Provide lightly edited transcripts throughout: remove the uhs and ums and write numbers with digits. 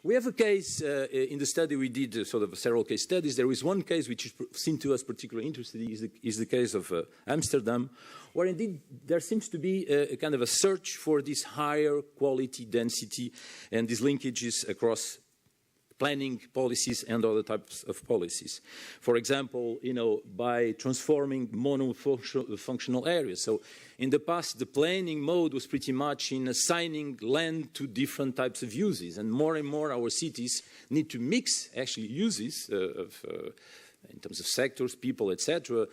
We have a case in the study we did, sort of several case studies. There is one case which seemed to us particularly interesting, is the case of Amsterdam, where indeed there seems to be a kind of a search for this higher quality density and these linkages across planning policies and other types of policies. For example, by transforming monofunctional areas. So in the past, the planning mode was pretty much in assigning land to different types of uses, and more our cities need to mix actually uses in terms of sectors, people, etc.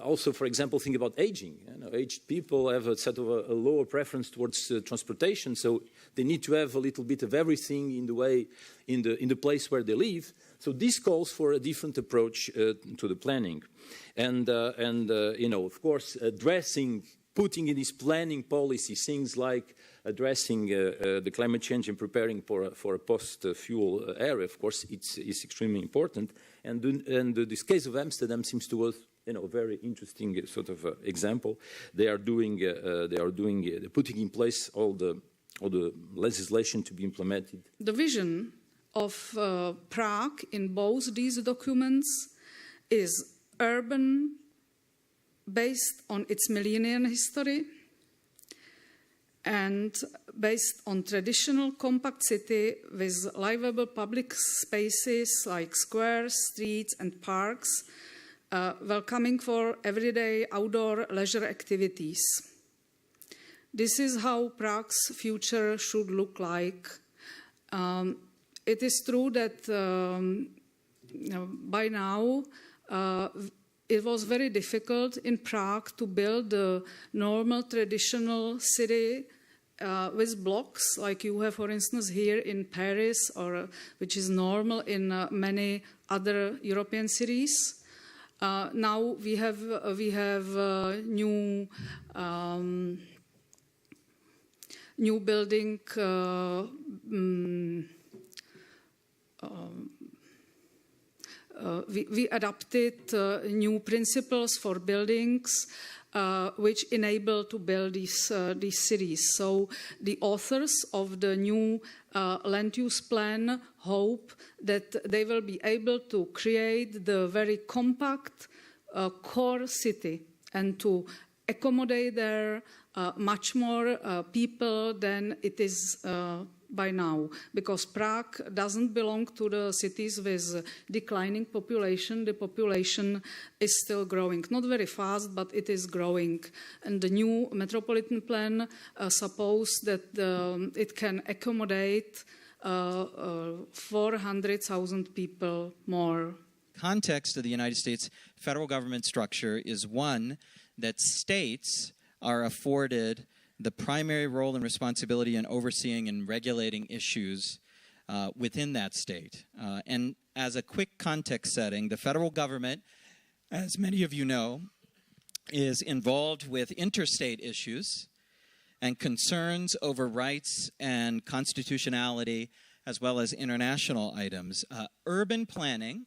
Also, for example, think about aging. Aged people have a sort of a lower preference towards transportation, so they need to have a little bit of everything in the way, in the place where they live. So this calls for a different approach to the planning, and of course, putting in this planning policy things like addressing the climate change and preparing for a post-fuel era. Of course, it's extremely important. And this case of Amsterdam seems to us, a very interesting sort of example. They are putting in place all the legislation to be implemented. The vision of Prague in both these documents is urban, based on its millennial history and based on traditional compact city with livable public spaces like squares, streets and parks, welcoming for everyday outdoor leisure activities. This is how Prague's future should look like. It is true that by now it was very difficult in Prague to build a normal traditional city with blocks, like you have, for instance, here in Paris, or which is normal in many other European cities. Now we have new building. We adopted new principles for buildings which enable to build these cities. So the authors of the new land use plan hope that they will be able to create the very compact core city and to accommodate there much more people than it is by now, because Prague doesn't belong to the cities with declining population. The population is still growing, not very fast, but it is growing. And the new metropolitan plan supposes that it can accommodate 400,000 people more. Context of the United States federal government structure is one that states are afforded the primary role and responsibility in overseeing and regulating issues within that state. And as a quick context setting, the federal government, as many of you know, is involved with interstate issues and concerns over rights and constitutionality, as well as international items. Urban planning,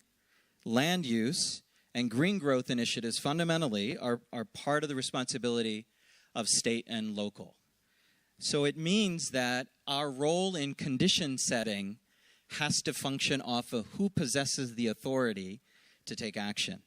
land use, and green growth initiatives fundamentally are part of the responsibility of state and local. So it means that our role in condition setting has to function off of who possesses the authority to take action.